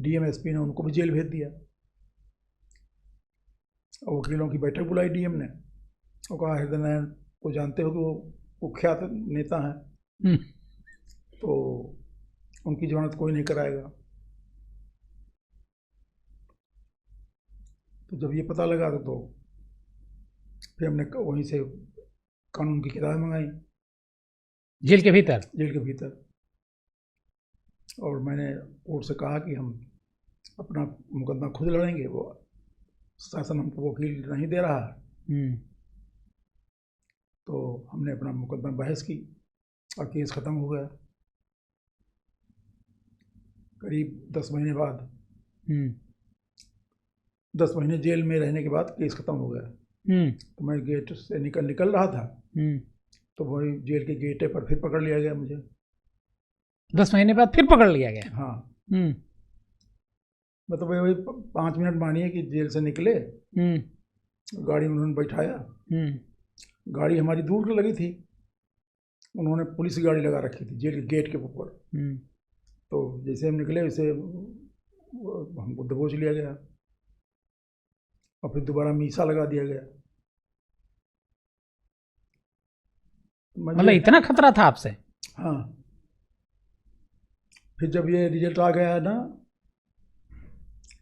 DM SP ने उनको भी जेल भेज दिया। और वकीलों की बैठक बुलाई डीएम ने और कहा हृदय नारायण को जानते हो कि वो कुख्यात नेता हैं, तो उनकी जमानत कोई नहीं कराएगा। तो जब ये पता लगा तो फिर हमने वहीं से कानून की किताबें मंगाई जेल के भीतर। जेल के भीतर। और मैंने कोर्ट से कहा कि हम अपना मुकदमा खुद लड़ेंगे, वो शासन हमको वकील नहीं दे रहा है। तो हमने अपना मुकदमा बहस की और केस ख़त्म हो गया। करीब 10 महीने बाद 10 महीने जेल में रहने के बाद केस ख़त्म हो गया। तो मैं गेट से निकल रहा था, तो वही जेल के गेटे पर फिर पकड़ लिया गया मुझे। 10 महीने बाद फिर पकड़ लिया गया? हाँ। मतलब वही 5 मिनट मानिए कि जेल से निकले, गाड़ी में उन्होंने बैठाया। गाड़ी हमारी दूर लगी थी, उन्होंने पुलिस की गाड़ी लगा रखी थी जेल के गेट के ऊपर। तो जैसे हम निकले वैसे हमको दबोच लिया गया और फिर दोबारा मीसा लगा दिया गया। मतलब इतना खतरा था आपसे? हाँ। फिर जब ये रिजल्ट आ गया है ना,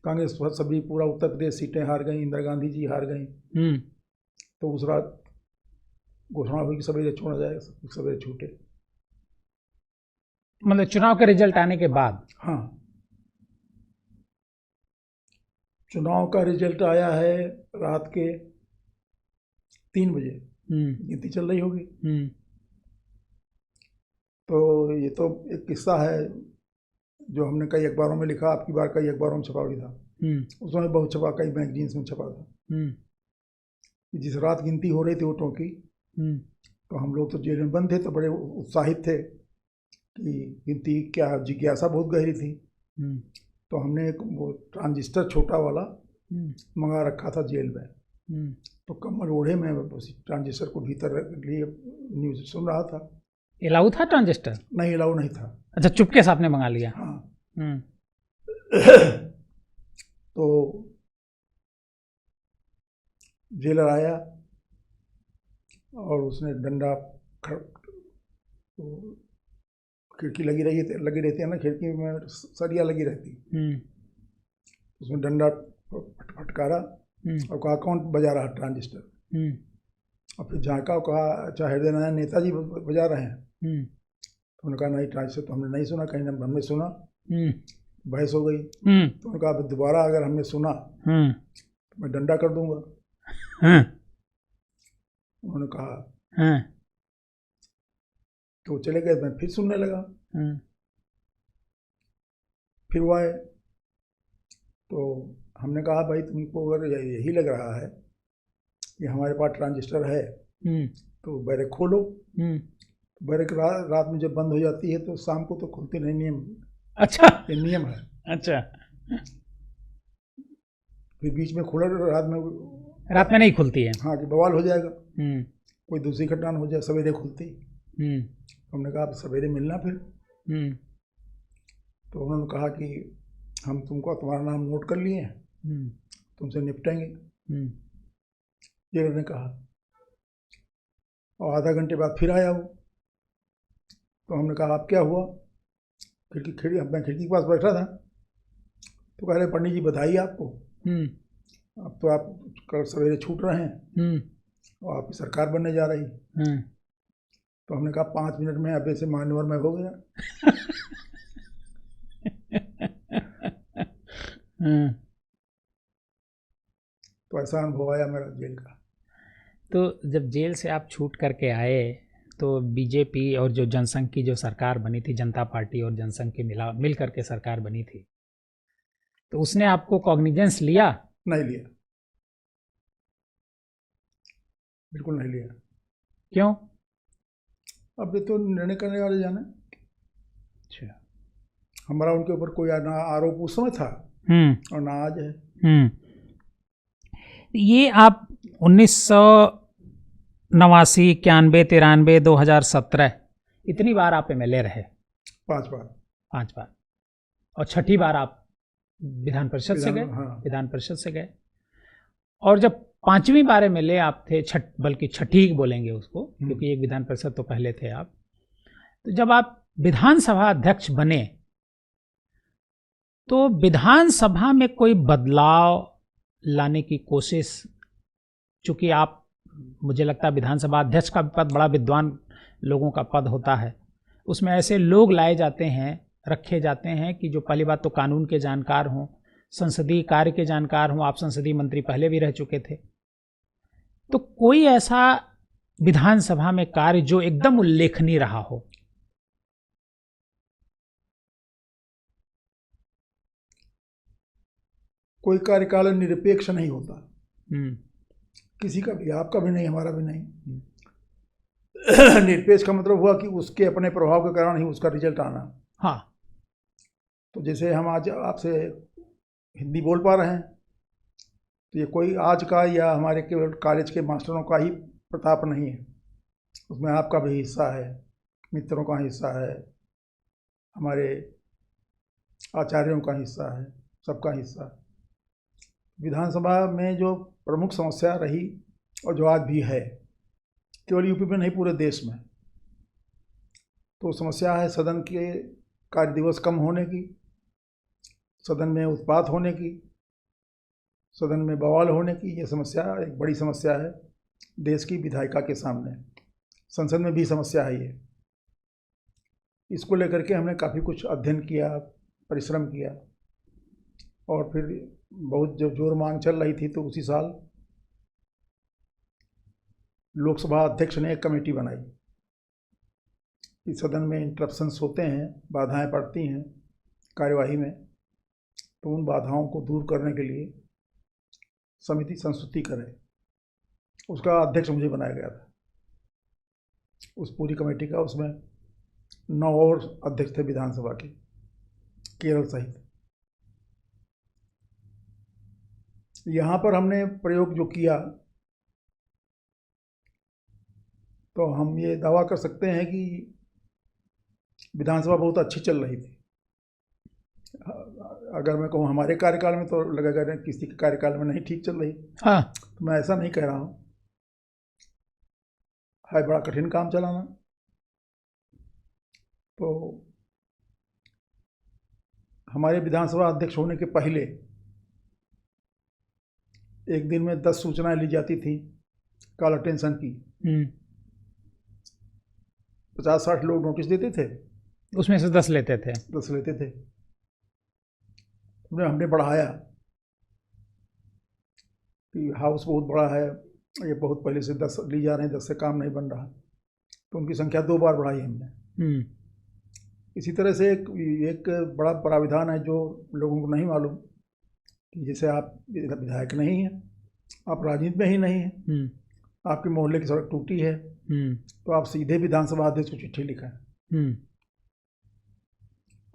कांग्रेस सभी पूरा उत्तर प्रदेश सीटें हार गई, इंदिरा गांधी जी हार गई, तो उस रात घोषणा हुई कि सवेरे छोड़ा जाएगा, सवेरे छूटे। मतलब चुनाव का रिजल्ट आने के बाद? हाँ, चुनाव का रिजल्ट आया है रात के 3 बजे, गिनती चल रही होगी। तो ये तो एक किस्सा है जो हमने कई अखबारों में लिखा, आपकी बार कई अखबारों में छपा भी था। उसमें बहुत छपा, कई मैगजीन्स में छपा था। जिस रात गिनती हो रही थी वोटों की, तो हम लोग तो जेल में बंद थे, तो बड़े उत्साहित थे कि गिनती क्या, जिज्ञासा बहुत गहरी थी। तो हमने एक वो ट्रांजिस्टर छोटा वाला मंगा रखा था जेल में। तो कमर ओढ़े में उस ट्रांजिस्टर को भीतर लिए न्यूज़ सुन रहा था। अलाउ था ट्रांजिस्टर? नहीं, अलाउ नहीं था। अच्छा, चुपके से आपने मंगा लिया? हाँ। तो जेलर आया और उसने डंडा, खिड़की लगी रहती है ना, खिड़की में सरिया लगी रहती, उसमें डंडा फटकारा और कहा कौन बजा रहा ट्रांजिस्टर। और फिर झाँका और कहा अच्छा हृदय नारायण नेताजी बजा रहे हैं। तो उन्होंने कहा नहीं, ट्रांजिस्टर तो हमने नहीं सुना, कहीं हमने सुना। बहस हो गई। तो उन्होंने कहा दोबारा अगर हमने सुना तो मैं डंडा कर दूंगा। उन्होंने कहा तो चले गए। मैं फिर सुनने लगा। फिर वो आए तो हमने कहा भाई तुमको अगर यही लग रहा है कि हमारे पास ट्रांजिस्टर है तो बैरक खोलो। बैरक रात में जब बंद हो जाती है तो शाम को तो खुलती नहीं, नियम। अच्छा, ये नियम है। अच्छा। फिर बीच में खुला, रात में नहीं खुलती है। हाँ, कि बवाल हो जाएगा, कोई दूसरी घटना हो जाए, सवेरे खुलती। हमने कहा आप सवेरे मिलना फिर। तो उन्होंने कहा कि हम तुमको तुम्हारा नाम नोट कर लिए हैं, तुमसे निपटेंगे, जेलर ने कहा। और आधा घंटे बाद फिर आया वो। तो हमने कहा आप क्या हुआ? मैं खिड़की के पास बैठा था। तो कह रहे पंडित जी बधाई आपको, अब तो आप कल सवेरे छूट रहे हैं और आपकी सरकार बनने जा रही। तो हमने कहा 5 मिनट में अभी से मान्यवर में हो गया। तो ऐसा अनुभव आया मेरा जेल का। तो जब जेल से आप छूट करके आए तो बीजेपी और जो जनसंघ की जो सरकार बनी थी, जनता पार्टी और जनसंघ की मिल करके सरकार बनी थी, तो उसने आपको कॉग्निजेंस लिया? नहीं लिया, बिल्कुल नहीं लिया। क्यों? अब ये तो निर्णय करने वाले जाने। अच्छा। हमारा उनके ऊपर कोई ना आरोप उस समय था और ना आज है। ये आप 1989, 91, 93, 2017 इतनी बार आप MLA रहे? 5 बार। 5 बार। और छठी बार आप विधान परिषद से गए, हाँ। विधान परिषद से गए। और जब 5वीं बारे में ले आप थे, बल्कि छठी बोलेंगे उसको, क्योंकि एक विधान परिषद तो पहले थे आप, तो जब आप विधानसभा अध्यक्ष बने तो विधानसभा में कोई बदलाव लाने की कोशिश, चूंकि आप, मुझे लगता है विधानसभा अध्यक्ष का पद बड़ा विद्वान लोगों का पद होता है, उसमें ऐसे लोग लाए जाते हैं, रखे जाते हैं कि जो पहली बात तो कानून के जानकार हों, संसदीय कार्य के जानकार हों। आप संसदीय मंत्री पहले भी रह चुके थे, तो कोई ऐसा विधानसभा में कार्य जो एकदम उल्लेखनीय रहा हो? कोई कार्यकाल निरपेक्ष नहीं होता, किसी का भी, आपका भी नहीं, हमारा भी नहीं। निरपेक्ष का मतलब हुआ कि उसके अपने प्रभाव के कारण ही उसका रिजल्ट आना। हाँ। तो जैसे हम आज आपसे हिंदी बोल पा रहे हैं, तो ये कोई आज का या हमारे केवल कॉलेज के मास्टरों का ही प्रताप नहीं है, उसमें आपका भी हिस्सा है, मित्रों का हिस्सा है, हमारे आचार्यों का हिस्सा है, सबका हिस्सा। विधानसभा में जो प्रमुख समस्या रही और जो आज भी है, केवल यूपी में नहीं पूरे देश में, तो समस्या है सदन के कार्य दिवस कम होने की, सदन में उत्पात होने की, सदन में बवाल होने की। ये समस्या एक बड़ी समस्या है देश की विधायिका के सामने। संसद में भी समस्या है ये। इसको लेकर के हमने काफ़ी कुछ अध्ययन किया, परिश्रम किया, और फिर बहुत जब जोर मांग चल रही थी तो उसी साल लोकसभा अध्यक्ष ने एक कमेटी बनाई कि सदन में इंटरप्शंस होते हैं, बाधाएं पड़ती हैं कार्यवाही में, तो उन बाधाओं को दूर करने के लिए समिति संस्तुति करे। उसका अध्यक्ष मुझे बनाया गया था, उस पूरी कमेटी का। उसमें 9 और अध्यक्ष थे विधानसभा के, केरल सहित। यहाँ पर हमने प्रयोग जो किया, तो हम ये दावा कर सकते हैं कि विधानसभा बहुत अच्छी चल रही थी। अगर मैं कहूँ हमारे कार्यकाल में, तो लगेगा किसी के कार्यकाल में नहीं ठीक चल रही। हाँ। तो मैं ऐसा नहीं कह रहा हूँ, है बड़ा कठिन काम चलाना। तो हमारे विधानसभा अध्यक्ष होने के पहले एक दिन में 10 सूचनाएं ली जाती थी कॉल अटेंशन की। 50-60 लोग नोटिस देते थे, उसमें से 10 लेते थे। 10 लेते थे। हमने बढ़ाया कि हाउस बहुत बड़ा है, ये बहुत पहले से 10 ली जा रहे हैं, 10 से काम नहीं बन रहा, तो उनकी संख्या 2 बार बढ़ाई हमने। इसी तरह से एक बड़ा प्राविधान है जो लोगों को नहीं मालूम, कि जैसे आप विधायक नहीं हैं, आप राजनीति में ही नहीं हैं, आपके मोहल्ले की सड़क टूटी है, तो आप सीधे विधानसभा अध्यक्ष को चिट्ठी लिखें,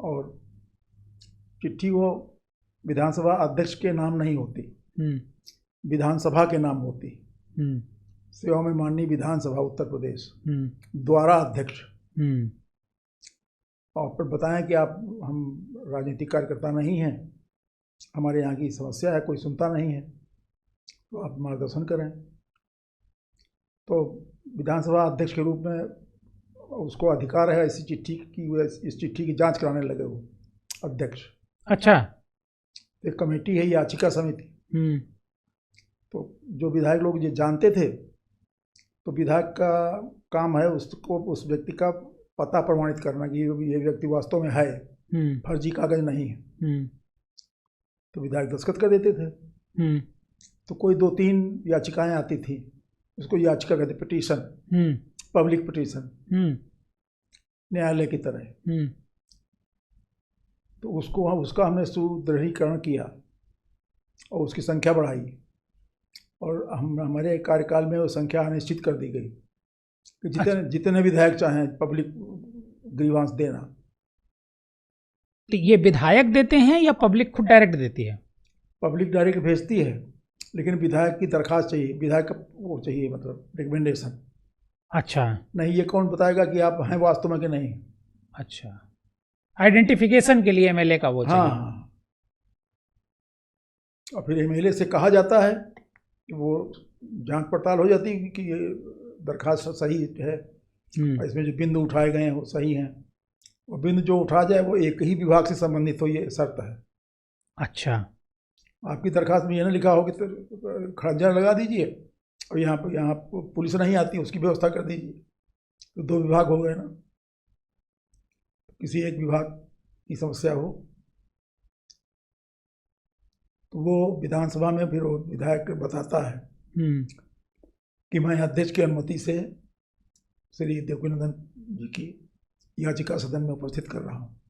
और चिट्ठी वो विधानसभा अध्यक्ष के नाम नहीं होती, विधानसभा के नाम होती। सेवा में माननीय विधानसभा उत्तर प्रदेश द्वारा अध्यक्ष, और फिर बताएं कि आप, हम राजनीतिक कार्यकर्ता नहीं हैं, हमारे यहाँ की समस्या है, कोई सुनता नहीं है, तो आप मार्गदर्शन करें। तो विधानसभा अध्यक्ष के रूप में उसको अधिकार है ऐसी चिट्ठी की, इस चिट्ठी की जांच कराने लगे वो अध्यक्ष। अच्छा। एक कमेटी है, याचिका समिति। तो जो विधायक लोग ये जानते थे, तो विधायक का काम है उसको, उस व्यक्ति का पता प्रमाणित करना कि ये व्यक्ति वास्तव में है, फर्जी कागज नहीं है। तो विधायक दस्तखत कर देते थे। तो कोई 2-3 याचिकाएं आती थी, उसको याचिका कहते, पिटीशन, पब्लिक पिटीशन, न्यायालय की तरह। तो उसका हमने सुदृढ़ीकरण किया और उसकी संख्या बढ़ाई, और हमारे कार्यकाल में वो संख्या निश्चित कर दी गई कि जितने विधायक चाहें पब्लिक ग्रीवांस देना। तो ये विधायक देते हैं या पब्लिक खुद डायरेक्ट देती है? पब्लिक डायरेक्ट भेजती है, लेकिन विधायक की दरखास्त चाहिए, विधायक का वो चाहिए, मतलब रिकमेंडेशन। अच्छा। नहीं, ये कौन बताएगा कि आप हैं वास्तव में कि नहीं। अच्छा, आइडेंटिफिकेशन के लिए एमएलए का वो चाहिए। हाँ। और फिर एमएलए से कहा जाता है कि वो जांच पड़ताल हो जाती है कि ये दरखास्त सही है, इसमें जो बिंदु उठाए गए हैं वो सही हैं, और बिंदु जो उठा जाए वो एक ही विभाग से संबंधित हो, ये शर्त है। अच्छा, आपकी दरखास्त में ये ना लिखा हो कि तो खर्चा लगा दीजिए और यहाँ पुलिस नहीं आती, उसकी व्यवस्था कर दीजिए, तो दो विभाग हो गए ना। किसी एक विभाग की समस्या हो तो वो विधानसभा में फिर वो विधायक बताता है कि मैं अध्यक्ष की अनुमति से श्री देवकीनंदन जी की याचिका सदन में उपस्थित कर रहा हूँ।